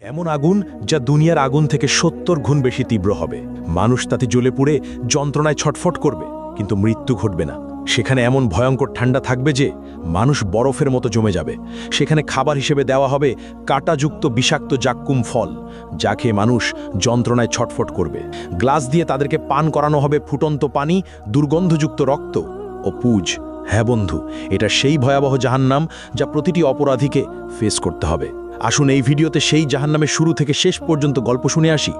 এমন আগুন যা দুনিয়ার আগুন থেকে ৭০ গুণ বেশি তীব্র হবে। মানুষ তাতে জ্বলে পুড়ে যন্ত্রণায় ছটফট করবে, কিন্তু মৃত্যু ঘটবে না। সেখানে এমন ভয়ঙ্কর ঠান্ডা থাকবে যে মানুষ বরফের মতো জমে যাবে। সেখানে খাবার হিসেবে দেওয়া হবে কাঁটাযুক্ত বিষাক্ত জাক্কুম ফল, যা খেয়ে মানুষ যন্ত্রণায় ছটফট করবে। গ্লাস দিয়ে তাদেরকে পান করানো হবে ফুটন্ত পানি, দুর্গন্ধযুক্ত রক্ত ও পুজ। হ্যাঁ বন্ধু, এটা সেই ভয়াবহ জাহান্নাম যা প্রতিটি অপরাধীকে ফেস করতে হবে। আসুন এই ভিডিওতে সেই জাহান্নামের শুরু থেকে শেষ পর্যন্ত গল্প শুনে আসি,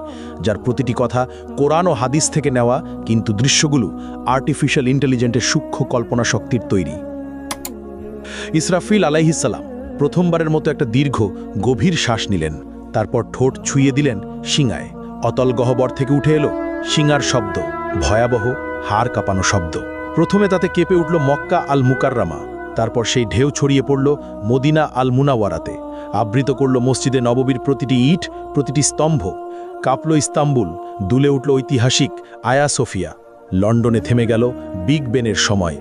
যার প্রতিটি কথা কোরআন ও হাদিস থেকে নেওয়া, কিন্তু দৃশ্যগুলো আর্টিফিশিয়াল ইন্টেলিজেন্সের সূক্ষ্ম কল্পনা শক্তির তৈরি। ইসরাফিল আলাইহিসসালাম প্রথমবারের মতো একটা দীর্ঘ গভীর শ্বাস নিলেন, তারপর ঠোঁট ছুঁয়ে দিলেন শিঙায়। অতল গহ্বর থেকে উঠে এলো শিঙার শব্দ, ভয়াবহ হাড় কাঁপানো শব্দ। প্রথমে তাতে কেঁপে উঠল মক্কা আল মুকাররামা, তারপর সেই ঢেউ ছড়িয়ে পড়ল মদিনা আল মুনাওয়ারাতে, আবৃত করল মসজিদে নববীর প্রতিটি ইট, প্রতিটি স্তম্ভ। কাঁপল ইস্তাম্বুল, দুলে উঠল ঐতিহাসিক আয়া সোফিয়া। লন্ডনে থেমে গেল বিগ বেনের সময়।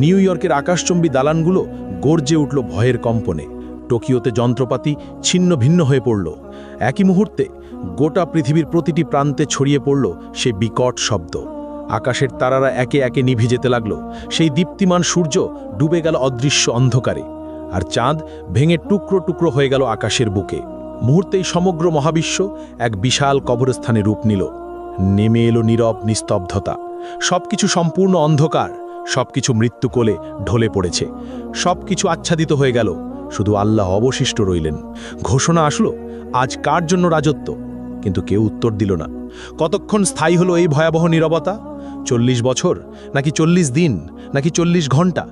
নিউ ইয়র্কের আকাশচম্বী দালানগুলো গর্জে উঠল ভয়ের কম্পনে। টোকিওতে যন্ত্রপাতি ছিন্ন ভিন্ন হয়ে পড়ল। একই মুহূর্তে গোটা পৃথিবীর প্রতিটি প্রান্তে ছড়িয়ে পড়ল সেই বিকট শব্দ। আকাশের তারারা একে একে নিভে যেতে লাগল। সেই দীপ্তিমান সূর্য ডুবে গেল অদৃশ্য অন্ধকারে, আর চাঁদ ভেঙে টুকরো টুকরো হয়ে গেল আকাশের বুকে। মুহূর্তেই সমগ্র মহাবিশ্ব এক বিশাল কবরস্থানে রূপ নিল। নেমে এলো নীরব নিস্তব্ধতা। সবকিছু সম্পূর্ণ অন্ধকার, সবকিছু মৃত্যু কোলে ঢলে পড়েছে। সবকিছু আচ্ছাদিত হয়ে গেল, শুধু আল্লাহ অবশিষ্ট রইলেন। ঘোষণা আসলো, আজ কার জন্য রাজত্ব? কিন্তু কেউ উত্তর দিল না। কতক্ষণ স্থায়ী হলো এই ভয়াবহ নীরবতা? ৪০ বছর, নাকি ৪০ দিন, নাকি ৪০ ঘন্টা?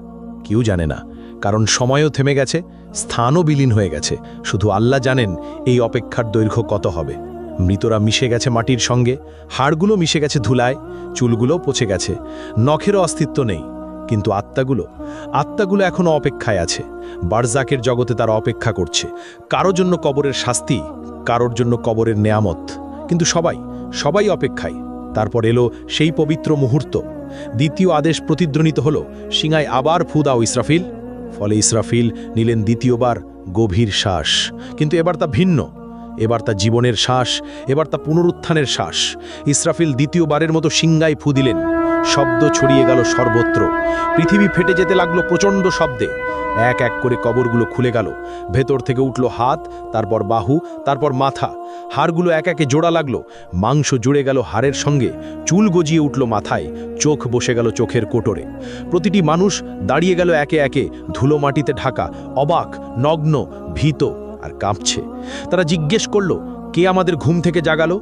কেউ জানে না, কারণ সময়ও থেমে গেছে, স্থানও বিলীন হয়ে গেছে। শুধু আল্লাহ জানেন এই অপেক্ষার দৈর্ঘ্য কত হবে। মৃতরা মিশে গেছে মাটির সঙ্গে, হাড়গুলো মিশে গেছে ধুলায়, চুলগুলো পচে গেছে, নখেরও অস্তিত্ব নেই। কিন্তু আত্মাগুলো এখনও অপেক্ষায় আছে। বারজাকের জগতে তারা অপেক্ষা করছে, কারোর জন্য কবরের শাস্তি, কারোর জন্য কবরের নেয়ামত। কিন্তু সবাই অপেক্ষায়। তারপর এলো সেই পবিত্র মুহূর্ত। দ্বিতীয় আদেশ প্রতিধ্বনিত হল, শিঙায় আবার ফু দাও ইসরাফিল। ফলে ইসরাফিল নিলেন দ্বিতীয়বার গভীর শ্বাস। কিন্তু এবার তা ভিন্ন, এবার তা জীবনের শ্বাস, এবার তা পুনরুত্থানের শ্বাস। ইসরাফিল দ্বিতীয়বারের মতো শিঙায় ফু দিলেন। শব্দ ছড়িয়ে গেল সর্বত্র। পৃথিবী ফেটে যেতে লাগলো প্রচণ্ড শব্দে। এক এক করে কবরগুলো খুলে গেল। ভেতর থেকে উঠল হাত, তারপর বাহু, তারপর মাথা। হাড়গুলো এক একে জোড়া লাগলো। মাংস জুড়ে গেল হাড়ের সঙ্গে, চুল গজিয়ে উঠল মাথায়, চোখ বসে গেল চোখের কোটরে। প্রতিটি মানুষ দাঁড়িয়ে গেল একে একে, ধুলো মাটিতে ঢাকা, অবাক, নগ্ন, ভীত আর কাঁপছে। তারা জিজ্ঞেস করল, কে আমাদের ঘুম থেকে জাগালো?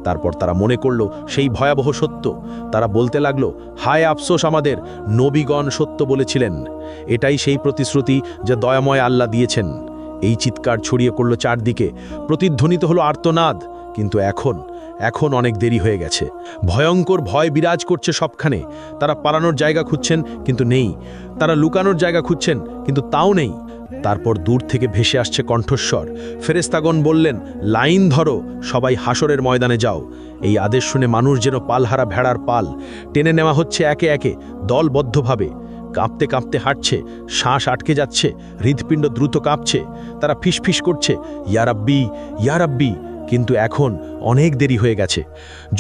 তারপর তারা মনে করল সেই ভয়াবহ সত্য। তারা বলতে লাগলো, হায় আফসোস আমাদের, নবীগণ সত্য বলেছিলেন। এটাই সেই প্রতিশ্রুতি যা দয়াময় আল্লাহ দিয়েছেন। এই চিৎকার ছড়িয়ে পড়ল চারদিকে, প্রতিধ্বনিত হলো আর্তনাদ। কিন্তু এখন অনেক দেরি হয়ে গেছে। ভয়ঙ্কর ভয় বিরাজ করছে সবখানে। তারা পালানোর জায়গা খুঁজছেন, কিন্তু নেই। তারা লুকানোর জায়গা খুঁজছেন, কিন্তু তাও নেই। তারপর দূর থেকে ভেসে আসছে কণ্ঠস্বর। ফেরেশতাগণ বললেন, লাইন ধরো, সবাই হাসরের ময়দানে যাও। এই আদেশ শুনে মানুষ যেন পালহারা ভেড়ার পাল টেনে নেওয়া হচ্ছে একে একে, দলবদ্ধভাবে। কাঁপতে কাঁপতে হাঁটছে, শ্বাস আটকে যাচ্ছে, হৃৎপিণ্ড দ্রুত কাঁপছে। তারা ফিসফিস করছে, ইয়া রাব্বি, ইয়া রাব্বি। কিন্তু এখন অনেক দেরি হয়ে গেছে।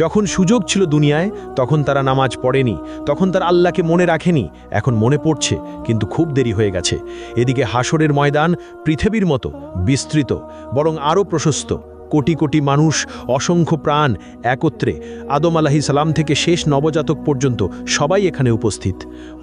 যখন সুযোগ ছিল দুনিয়ায়, তখন তারা নামাজ পড়েনি, তখন তারা আল্লাহকে মনে রাখেনি। এখন মনে পড়ছে, কিন্তু খুব দেরি হয়ে গেছে। এদিকে হাসরের ময়দান পৃথিবীর মতো বিস্তৃত, বরং আরও প্রশস্ত। কোটি কোটি মানুষ, অসংখ্য প্রাণ একত্রে, আদম আলাইহিস সালাম থেকে শেষ নবজাতক পর্যন্ত সবাই এখানে উপস্থিত।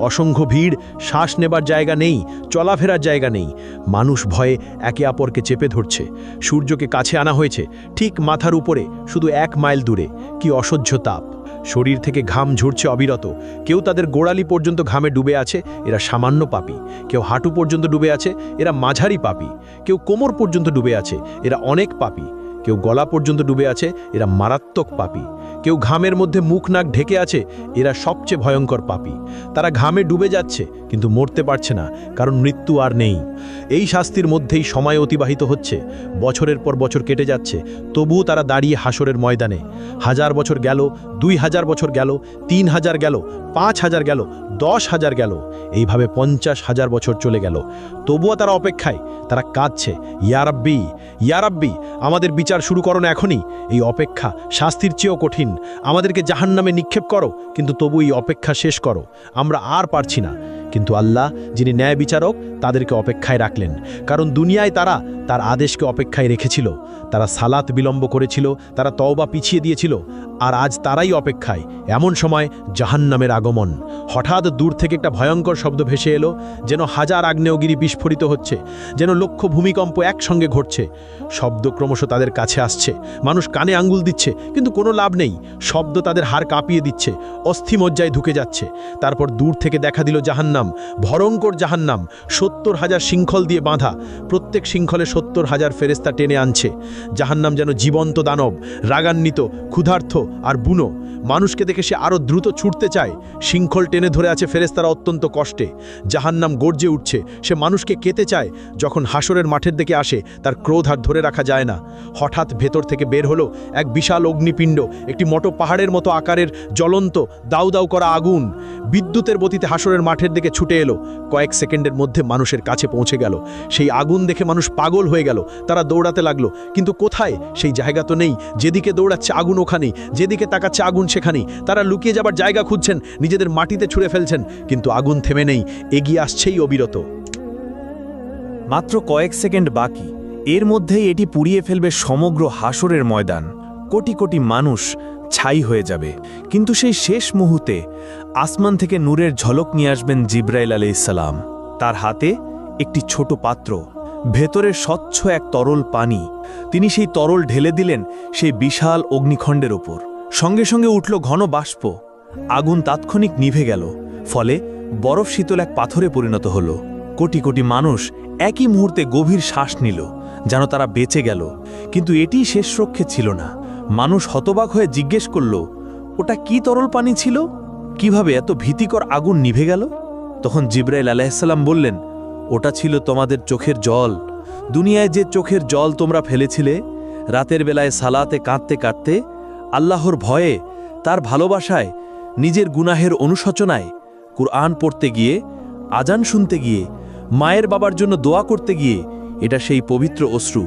অসংখ্য ভিড়, শ্বাস নেবার জায়গা নেই, চলাফেরার জায়গা নেই। মানুষ ভয়ে একে অপরকে চেপে ধরছে। সূর্যকে কাছে আনা হয়েছে, ঠিক মাথার উপরে, শুধু 1 মাইল দূরে। কি অসহ্য তাপ! শরীর থেকে ঘাম ঝরছে অবিরত। কেউ তাদের গোড়ালি পর্যন্ত ঘামে ডুবে আছে, এরা সামান্য পাপী। কেউ হাঁটু পর্যন্ত ডুবে আছে, এরা মাঝারি পাপী। কেউ কোমর পর্যন্ত ডুবে আছে, এরা অনেক পাপী। কেউ গলা পর্যন্ত ডুবে আছে, এরা মারাত্মক পাপী। কেউ ঘামের মধ্যে মুখ নাক ঢেকে আছে, এরা সবচেয়ে ভয়ঙ্কর পাপী। তারা ঘামে ডুবে যাচ্ছে কিন্তু মরতে পারছে না, কারণ মৃত্যু আর নেই। এই শাস্তির মধ্যেই সময় অতিবাহিত হচ্ছে, বছরের পর বছর কেটে যাচ্ছে, তবুও তারা দাঁড়িয়ে হাসরের ময়দানে। 1000 বছর গেল, 2000 বছর গেল, 3000 গেল, 5000 গেল, 10,000 গেল, এইভাবে 50,000 বছর চলে গেল। তবুও তারা অপেক্ষায়, তারা কাঁদছে, ইয়া রাব্বি, ইয়া রাব্বি, আমাদের বিচার শুরু করো না এখনই। এই অপেক্ষা শাস্তির চেয়েও কঠিন। আমাদেরকে জাহান্নামে নিক্ষেপ করো, কিন্তু তবু এই অপেক্ষা শেষ করো, আমরা আর পারছি না। কিন্তু আল্লাহ, যিনি ন্যায় বিচারক, তাদেরকে অপেক্ষায় রাখলেন, কারণ দুনিয়ায় তারা তার আদেশকে অপেক্ষায় রেখেছিল। তারা সালাত বিলম্ব করেছিল, তারা তওবা পিছিয়ে দিয়েছিল, আর আজ তারাই অপেক্ষায়। এমন সময় জাহান্নামের আগমন। হঠাৎ দূর থেকে একটা ভয়ঙ্কর শব্দ ভেসে এলো, যেন 1000 আগ্নেয়গিরি বিস্ফোরিত হচ্ছে, যেন লক্ষ ভূমিকম্প একসঙ্গে ঘটছে। শব্দ ক্রমশ তাদের কাছে আসছে, মানুষ কানে আঙ্গুল দিচ্ছে, কিন্তু কোনো লাভ নেই। শব্দ তাদের হাড় কাঁপিয়ে দিচ্ছে, অস্থিমজ্জায় ঢুকে যাচ্ছে। তারপর দূর থেকে দেখা দিল জাহান্নাম, ভয়ঙ্কর জাহান্নাম, 70,000 শৃঙ্খল দিয়ে বাঁধা। প্রত্যেক শৃঙ্খলে 70,000 ফেরেস্তা টেনে আনছে। জাহান্নাম যেন জীবন্ত দানব, রাগান্বিত, ক্ষুধার্ত আর বুনো। মানুষকে দেখে সে আরও দ্রুত ছুটতে চায়। শৃঙ্খল টেনে ধরে আছে ফেরেস্তারা অত্যন্ত কষ্টে। জাহান্নাম গর্জে উঠছে, সে মানুষকে কেতে চায়। যখন হাসরের মাঠের দিকে আসে, তার ক্রোধ আর ধরে রাখা যায় না। হঠাৎ ভেতর থেকে বের হলো এক বিশাল অগ্নিপিণ্ড, একটি মোটো পাহাড়ের মতো আকারের জ্বলন্ত দাউ দাউ করা আগুন। বিদ্যুতের গতিতে হাসরের মাঠের দিকে ছুটে এলো, কয়েক সেকেন্ডের মধ্যে মানুষের কাছে পৌঁছে গেল। সেই আগুন দেখে মানুষ পাগল হয়ে গেল, তারা দৌড়াতে লাগলো, কিন্তু কোথায়? সেই জায়গা তো নেই। যেদিকে দৌড়াচ্ছে আগুন ওখানেই, যেদিকে তাকাচ্ছে আগুন সেখানেই। তারা লুকিয়ে যাবার জায়গা খুঁজছেন, নিজেদের মাটিতে ছুঁড়ে ফেলছেন, কিন্তু আগুন থেমে নেই, এগিয়ে আসছেই অবিরত। মাত্র কয়েক সেকেন্ড বাকি, এর মধ্যেই এটি পুড়িয়ে ফেলবে সমগ্র হাসরের ময়দান। কোটি কোটি মানুষ ছাই হয়ে যাবে। কিন্তু সেই শেষ মুহূর্তে আসমান থেকে নূরের ঝলক নিয়ে আসবেন জিব্রাইল আলাইহিসসালাম। তার হাতে একটি ছোট পাত্র, ভেতরে স্বচ্ছ এক তরল পানি। তিনি সেই তরল ঢেলে দিলেন সেই বিশাল অগ্নিখণ্ডের ওপর। সঙ্গে সঙ্গে উঠল ঘন বাষ্প। আগুন তাৎক্ষণিক নিভে গেল, ফলে বরফ শীতল এক পাথরে পরিণত হল। কোটি কোটি মানুষ একই মুহূর্তে গভীর শ্বাস নিল, যেন তারা বেঁচে গেল। কিন্তু এটি শেষ রক্ষে ছিল না। মানুষ হতবাক হয়ে জিজ্ঞেস করল, ওটা কি তরল পানি ছিল? কিভাবে এত ভীতিকর আগুন নিভে গেল? তখন জিব্রাইল আলাইহিসসালাম বললেন, ওটা ছিল তোমাদের চোখের জল। দুনিয়ায় যে চোখের জল তোমরা ফেলেছিলে, রাতের বেলায় সালাতে কাঁদতে কাঁদতে, আল্লাহর ভয়ে, তার ভালোবাসায়, নিজের গুনাহের অনুশোচনায়, কুরআন পড়তে গিয়ে, আজান শুনতে গিয়ে, মায়ের বাবার জন্য দোয়া করতে গিয়ে, এটা সেই পবিত্র অশ্রু।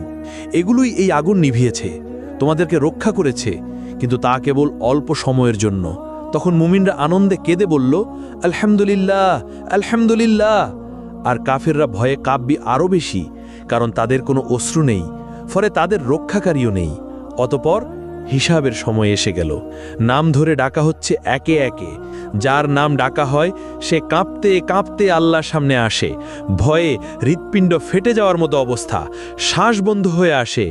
এগুলোই এই আগুন নিভিয়েছে, তোমাদেরকে রক্ষা করেছে, কিন্তু তা কেবল অল্প সময়ের জন্য। তখন মুমিনরা আনন্দে কেঁদে বলল, আলহামদুলিল্লাহ, আলহামদুলিল্লাহ। আর কাফেররা ভয়ে কাঁপবে আরও বেশি, কারণ তাদের কোনো অশ্রু নেই, ফলে তাদের রক্ষাকারীও নেই। অতপর হিসাবের সময় এসে গেল। নাম ধরে ডাকা হচ্ছে একে একে। যার নাম ডাকা হয় সে কাঁপতে কাঁপতে আল্লাহর সামনে আসে। ভয়ে হৃৎপিণ্ড ফেটে যাওয়ার মতো অবস্থা, শ্বাস বন্ধ হয়ে আসে।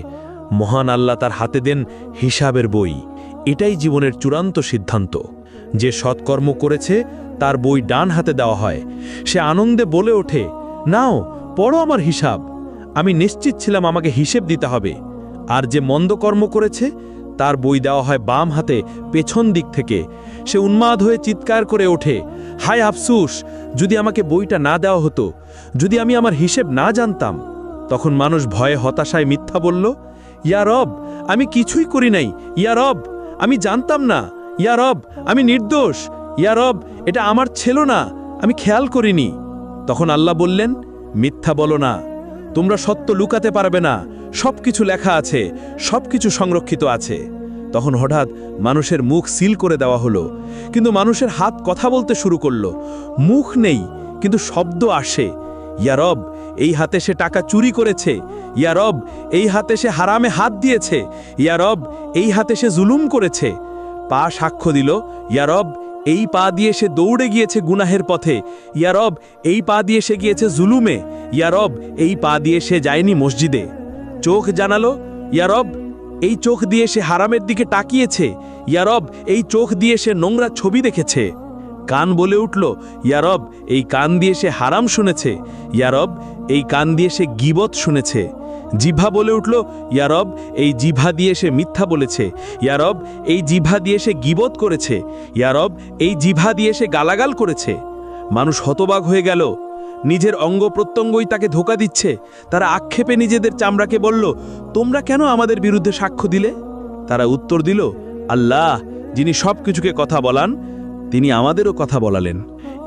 মহান আল্লাহ তার হাতে দেন হিসাবের বই। এটাই জীবনের চূড়ান্ত সিদ্ধান্ত। যে সৎকর্ম করেছে তার বই ডান হাতে দেওয়া হয়। সে আনন্দে বলে ওঠে, নাও পড়ো আমার হিসাব। আমি নিশ্চিত ছিলাম আমাকে হিসেব দিতে হবে। আর যে মন্দ কর্ম করেছে তার বই দেওয়া হয় বাম হাতে পেছন দিক থেকে। সে উন্মাদ হয়ে চিৎকার করে ওঠে, হায় আফসুস, যদি আমাকে বইটা না দেওয়া হতো, যদি আমি আমার হিসেব না জানতাম। তখন মানুষ ভয়ে হতাশায় মিথ্যা বলল, ইয়া রব, আমি কিছুই করি নাই। ইয়া রব, আমি জানতাম না। ইয়া রব, আমি নির্দোষ। ইয়া রব, এটা আমার ছিল না, আমি খেয়াল করিনি। তখন আল্লাহ বললেন, মিথ্যা বলো না, তোমরা সত্য লুকাতে পারবে না। সবকিছু লেখা আছে, সবকিছু সংরক্ষিত আছে। তখন হঠাৎ মানুষের মুখ সিল করে দেওয়া হলো, কিন্তু মানুষের হাত কথা বলতে শুরু করলো। মুখ নেই, কিন্তু শব্দ আসে। ইয়া রব, এই হাতে সে টাকা চুরি করেছে। ইয়া রব, এই হাতে সে হারামে হাত দিয়েছে। ইয়া রব, এই হাতে সে জুলুম করেছে। পা সাক্ষ্য দিল, ইয়া রব, এই পা দিয়ে সে দৌড়ে গিয়েছে গুনাহের পথে। ইয়া রব, এই পা দিয়ে সে গিয়েছে জুলুমে। ইয়া রব, এই পা দিয়ে সে যায়নি মসজিদে। চোখ জানালো, ইয়া রব, এই চোখ দিয়ে সে হারামের দিকে তাকিয়েছে। ইয়া রব, এই চোখ দিয়ে সে নোংরা ছবি দেখেছে। কান বলে উঠল, ইয়া রব, এই কান দিয়ে সে হারাম শুনেছে। ইয়া রব, এই কান দিয়ে সে গীবত শুনেছে। জিভা বলে উঠল, ইয়া রব, এই জিভা দিয়ে সে মিথ্যা বলেছে। ইয়া রব, এই জিভা দিয়ে সে গীবত করেছে। ইয়া রব, এই জিভা দিয়ে সে গালাগাল করেছে। মানুষ হতবাক হয়ে গেল। নিজের অঙ্গ প্রত্যঙ্গই তাকে ধোঁকা দিচ্ছে। তারা আক্ষেপে নিজেদের চামড়াকে বলল, তোমরা কেন আমাদের বিরুদ্ধে সাক্ষ্য দিলে? তারা উত্তর দিল, আল্লাহ যিনি সব কিছুকে কথা বলান, তিনি আমাদেরও কথা বলালেন।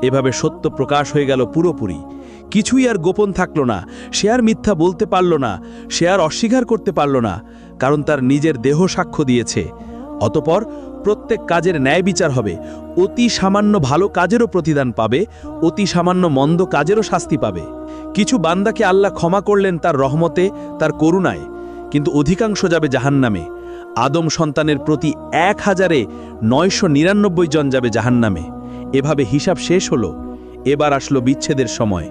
এভাবে সত্য প্রকাশ হয়ে গেল পুরোপুরি। কিছুই আর গোপন থাকল না। সে আর মিথ্যা বলতে পারল না, সে আর অস্বীকার করতে পারল না, কারণ তার নিজের দেহ সাক্ষ্য দিয়েছে। অতপর প্রত্যেক কাজের ন্যায় বিচার হবে। অতি সামান্য ভালো কাজেরও প্রতিদান পাবে, অতি সামান্য মন্দ কাজেরও শাস্তি পাবে। কিছু বান্দাকে আল্লাহ ক্ষমা করলেন তার রহমতে, তার করুণায়, কিন্তু অধিকাংশ যাবে জাহান্নামে। আদম সন্তানের প্রতি ১,৯৯৯ জন যাবে জাহান্নামে। এভাবে হিসাব শেষ হলো। এবার আসলো বিচ্ছেদের সময়।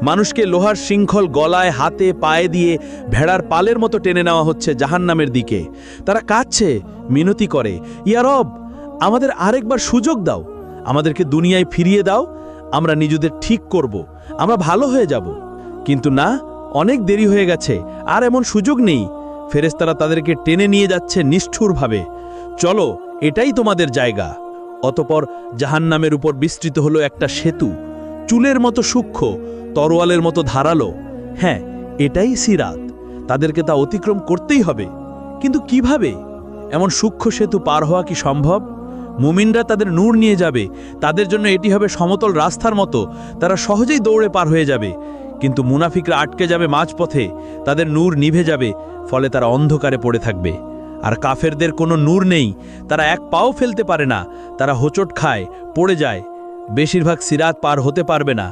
মানুষকে লোহার শৃঙ্খল গলায়, হাতে, পায়ে দিয়ে ভেড়ার পালের মতো টেনে নেওয়া হচ্ছে জাহান্নামের দিকে। তারা কাঁদছে, মিনতি করে, ইয়া রব, আমাদের আরেকবার সুযোগ দাও, আমাদেরকে দুনিয়ায় ফিরিয়ে দাও, আমরা নিজেদের ঠিক করব, আমরা ভালো হয়ে যাব। কিন্তু না, অনেক দেরি হয়ে গেছে, আর এমন সুযোগ নেই। ফেরেশতারা তাদেরকে টেনে নিয়ে যাচ্ছে নিষ্ঠুরভাবে। চলো, এটাই তোমাদের জায়গা। অতপর জাহান্নামের উপর বিস্তৃত হলো একটা সেতু, চুলের মতো সূক্ষ্ম, তরোয়ালের মতো ধারালো। হ্যাঁ, এটাই সিরাত। তাদেরকে তা অতিক্রম করতেই হবে। কিন্তু কিভাবে? এমন সূক্ষ্ম সেতু পার হওয়া কি সম্ভব? মুমিনরা তাদের নূর নিয়ে যাবে, তাদের জন্য এটি হবে সমতল রাস্তার মতো, তারা সহজেই দৌড়ে পার হয়ে যাবে। কিন্তু মুনাফিকরা আটকে যাবে মাঝপথে, তাদের নূর নিভে যাবে, ফলে তারা অন্ধকারে পড়ে থাকবে। আর কাফেরদের কোনো নূর নেই, তারা এক পাও ফেলতে পারে না, তারা হোঁচট খায়, পড়ে যায়। বেশিরভাগ সিরাত পার হতে পারবে না।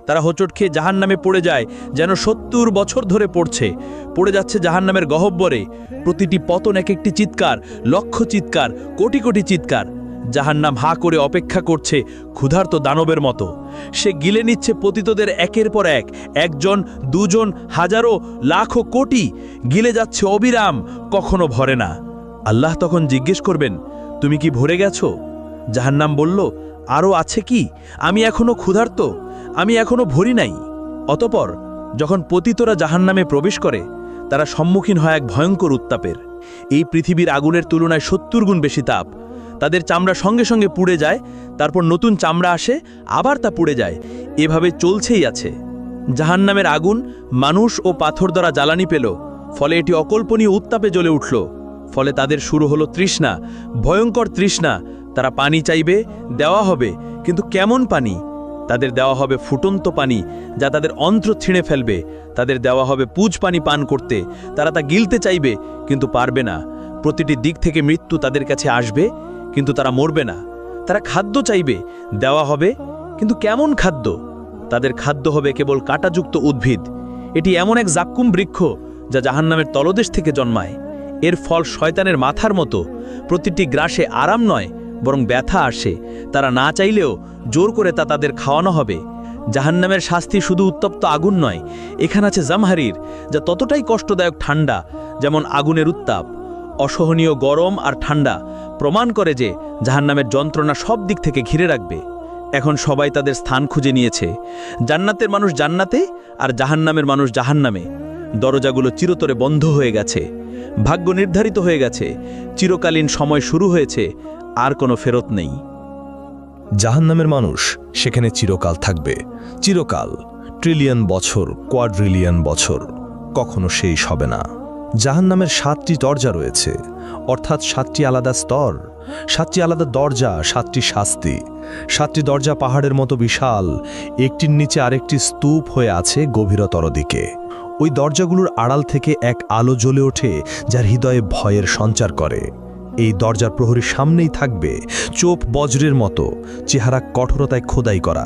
তারা হোঁচট খেয়ে জাহান্নামে পড়ে যায়, যেন ৭০ বছর ধরে পড়ে যাচ্ছে জাহান্নামের গহ্বরে। প্রতিটি পতন এক একটি চিৎকার, লক্ষ চিৎকার, কোটি কোটি চিৎকার। জাহান্নাম হা করে অপেক্ষা করছে ক্ষুধার্ত দানবের মতো। সে গিলে নিচ্ছে পতিতদের একের পর এক, একজন, দুজন, হাজারো, লাখো, কোটি, গিলে যাচ্ছে অবিরাম, কখনো ভরে না। আল্লাহ তখন জিজ্ঞেস করবেন, তুমি কি ভরে গেছো? জাহান্নাম বলল, আরও আছে কি? আমি এখনো ক্ষুধার্ত, আমি এখনো ভরি নাই। অতপর যখন পতিতরা জাহান্নামে প্রবেশ করে, তারা সম্মুখীন হয় এক ভয়ঙ্কর উত্তাপের। এই পৃথিবীর আগুনের তুলনায় ৭০ গুণ বেশি তাপ। তাদের চামড়া সঙ্গে সঙ্গে পুড়ে যায়, তারপর নতুন চামড়া আসে, আবার তা পুড়ে যায়। এভাবে চলছেই আছে। জাহান্নামের আগুন মানুষ ও পাথর দ্বারা জ্বালানি পেল, ফলে এটি অকল্পনীয় উত্তাপে জ্বলে উঠল। ফলে তাদের শুরু হলো তৃষ্ণা, ভয়ঙ্কর তৃষ্ণা। তারা পানি চাইবে, দেওয়া হবে, কিন্তু কেমন পানি? তাদের দেওয়া হবে ফুটন্ত পানি, যা তাদের অন্ত্র ছিঁড়ে ফেলবে। তাদের দেওয়া হবে পুজ পানি পান করতে, তারা তা গিলতে চাইবে, কিন্তু পারবে না। প্রতিটি দিক থেকে মৃত্যু তাদের কাছে আসবে, কিন্তু তারা মরবে না। তারা খাদ্য চাইবে, দেওয়া হবে, কিন্তু কেমন খাদ্য? তাদের খাদ্য হবে কেবল কাঁটাযুক্ত উদ্ভিদ। এটি এমন এক জাক্কুম বৃক্ষ, যা জাহান্নামের তলদেশ থেকে জন্মায়। এর ফল শয়তানের মাথার মতো। প্রতিটি গ্রাসে আরাম নয়, বরং ব্যথা আসে। তারা না চাইলেও জোর করে তা তাদের খাওয়ানো হবে। জাহান্নামের শাস্তি শুধু উত্তপ্ত আগুন নয়, এখানে আছে জামহারির, যা ততটাই কষ্টদায়ক ঠান্ডা যেমন আগুনের উত্তাপ। অসহনীয় গরম আর ঠান্ডা প্রমাণ করে যে জাহান্নামের যন্ত্রণা সব দিক থেকে ঘিরে রাখবে। এখন সবাই তাদের স্থান খুঁজে নিয়েছে। জান্নাতের মানুষ জান্নাতে, আর জাহান্নামের মানুষ জাহান্নামে। দরজাগুলো চিরতরে বন্ধ হয়ে গেছে, ভাগ্য নির্ধারিত হয়ে গেছে, চিরকালীন সময় শুরু হয়েছে, আর কোনো ফেরত নেই। জাহান্নামের মানুষ সেখানে চিরকাল থাকবে। চিরকাল, ট্রিলিয়ন বছর, কোয়াড্রিলিয়ন বছর, কখনো শেষ হবে না। জাহান্নামের ৭টি দরজা রয়েছে, অর্থাৎ ৭টি আলাদা স্তর, ৭টি আলাদা দরজা, ৭টি শাস্তি। ৭টি দরজা পাহাড়ের মতো বিশাল, একটির নিচে আরেকটি স্তূপ হয়ে আছে গভীরতর দিকে। ওই দরজাগুলোর আড়াল থেকে এক আলো জ্বলে ওঠে, যার হৃদয়ে ভয়ের সঞ্চার করে। এই দরজার প্রহরীর সামনেই থাকবে চোপ বজ্রের মতো, চেহারা কঠোরতায় খোদাই করা।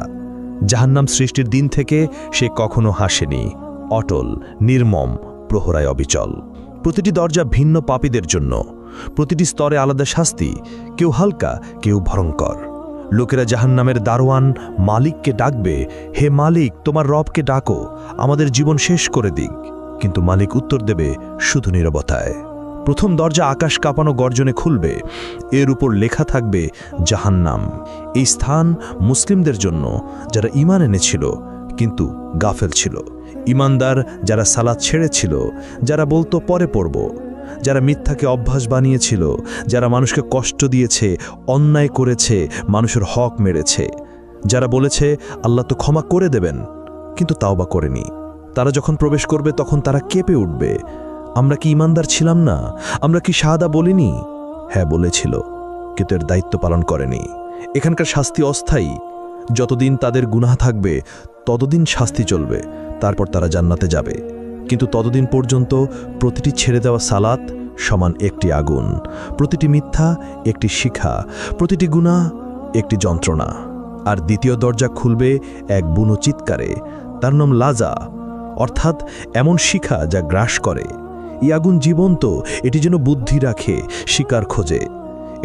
জাহান্নাম সৃষ্টির দিন থেকে সে কখনো হাসেনি, অটল, নির্মম, প্রহরায় অবিচল। প্রতিটি দরজা ভিন্ন পাপীদের জন্য, প্রতিটি স্তরে আলাদা শাস্তি, কেউ হালকা, কেউ ভয়ঙ্কর। লোকেরা জাহান্নামের দারোয়ান মালিককে ডাকবে, হে মালিক, তোমার রবকে ডাকো, আমাদের জীবন শেষ করে দিক। কিন্তু মালিক উত্তর দেবে শুধু নীরবতায়। প্রথম দরজা আকাশ কাঁপানো গর্জনে খুলবে, এর উপর লেখা থাকবে জাহান্নাম। এই স্থান মুসলিমদের জন্য, যারা ঈমান এনেছিল কিন্তু গাফেল ছিল। ইমানদার যারা সালাত ছেড়েছিল, যারা বলতো পরে পড়ব, যারা মিথ্যাকে অভ্যাস বানিয়েছিল, যারা মানুষকে কষ্ট দিয়েছে, অন্যায় করেছে, মানুষের হক মেরেছে, যারা বলেছে আল্লাহ তো ক্ষমা করে দেবেন কিন্তু তাওবা করেনি, তারা যখন প্রবেশ করবে তখন তারা কেঁপে উঠবে, আমরা কি ইমানদার ছিলাম না? আমরা কি শাহাদা বলিনি? হ্যাঁ বলেছিল, কিন্তু এর দায়িত্ব পালন করেনি। এখানকার শাস্তি অস্থায়ী, যতদিন তাদের গুনাহ থাকবে ততদিন শাস্তি চলবে, তারপর তারা জান্নাতে যাবে। কিন্তু ততদিন পর্যন্ত প্রতিটি ছেড়ে দেওয়া সালাত সমান একটি আগুন, প্রতিটি মিথ্যা একটি শিখা, প্রতিটি গুনাহ একটি যন্ত্রণা। আর দ্বিতীয় দরজা খুলবে এক বুনো চিৎকারে, তার নাম লাজা, অর্থাৎ এমন শিখা যা গ্রাস করে। এই আগুন জীবন্ত, এটি যেন বুদ্ধি রাখে, শিকার খোঁজে।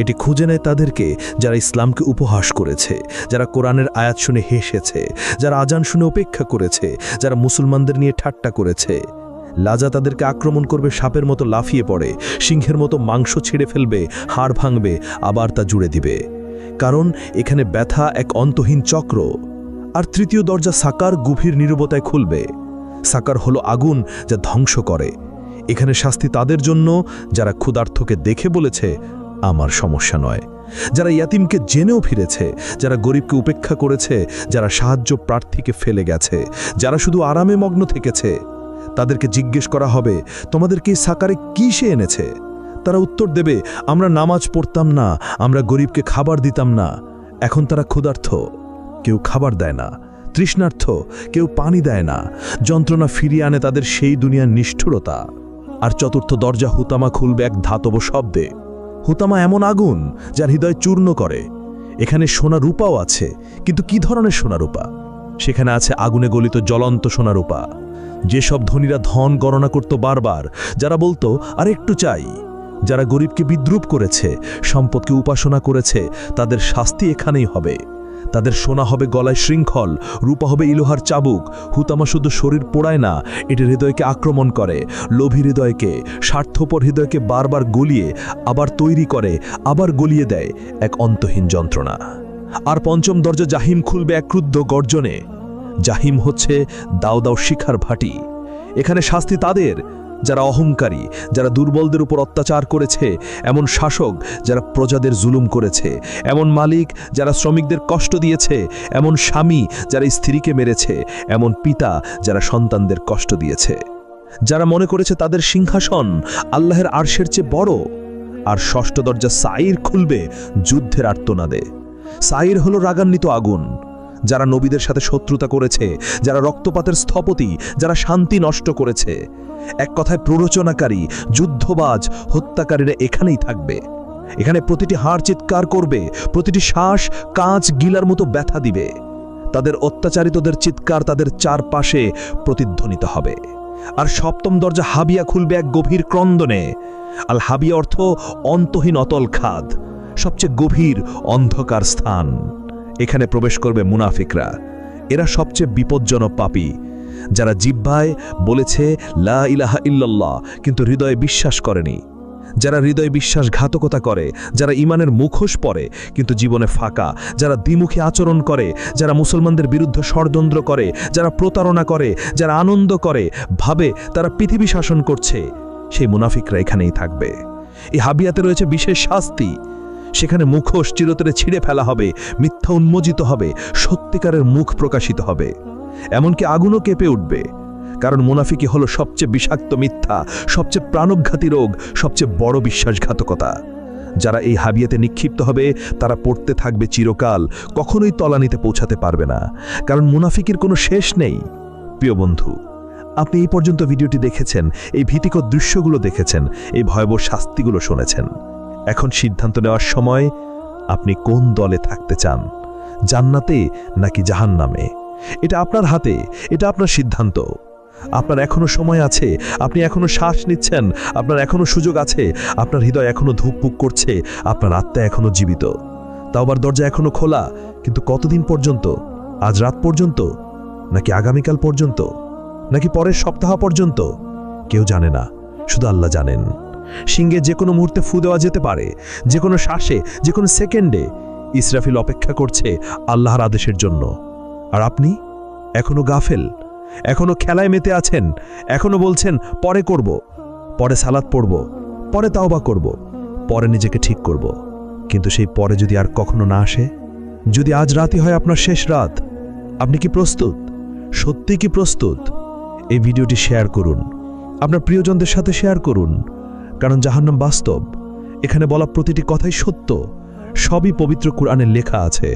এটি খুঁজে নেয় তাদেরকে যারা ইসলামকে উপহাস করেছে, যারা কোরআনের আয়াত শুনে হেসেছে, যারা আজান শুনে উপেক্ষা করেছে, যারা মুসলমানদের নিয়ে ঠাট্টা করেছে। লাজা তাদেরকে আক্রমণ করবে, সাপের মতো লাফিয়ে পড়ে, সিংহের মতো মাংস ছিঁড়ে ফেলবে, হাড় ভাঙবে, আবার তা জুড়ে দিবে। কারণ এখানে ব্যথা এক অন্তহীন চক্র। আর তৃতীয় দরজা সাকার গভীর নীরবতায় খুলবে। সাকার হলো আগুন যা ধ্বংস করে। এখানে শাস্তি তাদের জন্য যারা ক্ষুধার্তকে দেখে বলেছে আমার সমস্যা নয়, যারা ইয়াতিমকে জেনেও ফিরেছে, যারা গরিবকে উপেক্ষা করেছে, যারা সাহায্য প্রার্থীকে ফেলে গেছে, যারা শুধু আরামে মগ্ন থেকেছে। তাদেরকে জিজ্ঞেস করা হবে, তোমাদেরকে এই সাকারে কি সে এনেছে? তারা উত্তর দেবে, আমরা নামাজ পড়তাম না, আমরা গরিবকে খাবার দিতাম না। এখন তারা ক্ষুধার্ত, কেউ খাবার দেয় না, তৃষ্ণার্থ, কেউ পানি দেয় না। যন্ত্রণা ফিরিয়ে আনে তাদের সেই দুনিয়ার নিষ্ঠুরতা। আর চতুর্থ দরজা হুতামা খুলবে এক ধাতব শব্দে। হুতামা এমন আগুন যার হৃদয় চূর্ণ করে। এখানে সোনা রূপাও আছে, কিন্তু কি ধরনের সোনা রূপা? সেখানে আছে আগুনে গলিত জ্বলন্ত সোনা রূপা। যেসব ধনীরা ধন গণনা করত বারবার, যারা বলতো আর একটু চাই, যারা গরিবকে বিদ্রুপ করেছে, সম্পদকে উপাসনা করেছে, তাদের শাস্তি এখানেই হবে। তাদের সোনা হবে গলায় শৃঙ্খল, রূপা হবে ইলোহার চাবুক। হুতামা শুধু শরীর পোড়ায় না, এটি হৃদয়কে আক্রমণ করে, লোভী হৃদয়কে, স্বার্থপর হৃদয়কে বারবার গলিয়ে আবার তৈরি করে, আবার গলিয়ে দেয় এক অন্তহীন যন্ত্রণা। আর পঞ্চম দরজা জাহিম খুলবে এক ক্রুদ্ধ গর্জনে। জাহিম হচ্ছে দাও দাও শিখার ভাটি। এখানে শাস্তি তাদের যারা অহংকারী, যারা দুর্বলদের উপর অত্যাচার করেছে, এমন শাসক যারা প্রজাদের জুলুম করেছে, এমন মালিক যারা শ্রমিকদের কষ্ট দিয়েছে, এমন স্বামী যারা স্ত্রীকে মেরেছে, এমন পিতা যারা সন্তানদের কষ্ট দিয়েছে, যারা মনে করেছে তাদের সিংহাসন আল্লাহর আরশের চেয়ে বড়। আর ষষ্ঠ দরজা সাইর খুলবে যুদ্ধের আর্তনাদে। সাইর হলো রাগান্বিত আগুন, যারা নবীদের সাথে শত্রুতা করেছে, যারা রক্তপাতের স্থপতি, যারা শান্তি নষ্ট করেছে। এক কথায় প্ররোচনাকারী, যুদ্ধবাজ, হত্যাকারীরা এখানেই থাকবে। এখানে প্রতিটি হাড় চিৎকার করবে, প্রতিটি শ্বাস কাঁচ গিলার মতো ব্যথা দিবে। তাদের অত্যাচারিতদের চিৎকার তাদের চারপাশে প্রতিধ্বনিত হবে। আর সপ্তম দরজা হাবিয়া খুলবে এক গভীর ক্রন্দনে। আল হাবিয়া অর্থ অন্তহীন অতল খাদ, সবচেয়ে গভীর অন্ধকার স্থান। এখানে প্রবেশ করবে মুনাফিকরা। এরা সবচেয়ে বিপজ্জনক পাপী, যারা জিহ্বায় বলেছে লা ইলাহা ইল্লাল্লাহ কিন্তু হৃদয়ে বিশ্বাস করেনি, যারা হৃদয়ে বিশ্বাসঘাতকতা করে, যারা ঈমানের মুখোশ পরে কিন্তু জীবনে ফাঁকা, যারা দ্বিমুখী আচরণ করে, যারা মুসলমানদের বিরুদ্ধে ষড়যন্ত্র করে, যারা প্রতারণা করে, যারা আনন্দ করে, ভাবে তারা পৃথিবী শাসন করছে, সেই মুনাফিকরা এখানেই থাকবে। এই হাবিয়াতে রয়েছে বিশেষ শাস্তি। সেখানে মুখোশ চিরতরে ছিঁড়ে ফেলা হবে, মিথ্যা উন্মোচিত হবে, সত্যিকারের মুখ প্রকাশিত হবে, এমনকি আগুনও কেঁপে উঠবে। কারণ মুনাফিকি হলো সবচেয়ে বিষাক্ত মিথ্যা, সবচেয়ে প্রাণঘাতী রোগ, সবচেয়ে বড় বিশ্বাসঘাতকতা। যারা এই হাবিয়াতে নিক্ষিপ্ত হবে তারা পড়তে থাকবে চিরকাল, কখনোই তলানিতে পৌঁছাতে পারবে না, কারণ মুনাফিকির কোনো শেষ নেই। প্রিয় বন্ধু, আপনি এই পর্যন্ত ভিডিওটি দেখেছেন, এই ভীতিকর দৃশ্যগুলো দেখেছেন, এই ভয়াবহ শাস্তিগুলো শুনেছেন। এখন সিদ্ধান্ত নেওয়ার সময়, আপনি কোন দলে থাকতে চান, জান্নাতে নাকি জাহান্নামে? এটা আপনার হাতে, এটা আপনার সিদ্ধান্ত। আপনার এখনো সময় আছে, আপনি এখনো শ্বাস নিচ্ছেন, আপনার এখনো সুযোগ আছে, আপনার হৃদয় এখনো ধুকপুক করছে, আপনার আত্মা এখনো জীবিত। তাওবার দরজা এখনো খোলা, কিন্তু কতদিন পর্যন্ত? আজ রাত পর্যন্ত, নাকি আগামীকাল পর্যন্ত, নাকি পরের সপ্তাহ পর্যন্ত? কেউ জানে না, শুধু আল্লাহ জানেন। সিংহে যে কোনো মুহূর্তে ফু দেওয়া যেতে পারে, যে কোনো শ্বাসে, যে কোনো সেকেন্ডে। ইসরাফিল অপেক্ষা করছে আল্লাহর আদেশের জন্য। আর আপনি এখনো গাফেল, এখনো খেলায় মেতে আছেন, এখনো বলছেন পরে করব, পরে সালাত পড়ব, পরে তাওবা করব, পরে নিজেকে ঠিক করব। কিন্তু সেই পরে যদি আর কখনো না আসে, যদি আজ রাতই হয় আপনার শেষ রাত, আপনি কি প্রস্তুত? সত্যি কি প্রস্তুত? এই ভিডিওটি শেয়ার করুন, আপনার প্রিয়জনদের সাথে শেয়ার করুন, কারণ জাহান্নাম বাস্তব। এখানে বলা প্রতিটি কথাই সত্য, সবই পবিত্র কুরআনে লেখা আছে।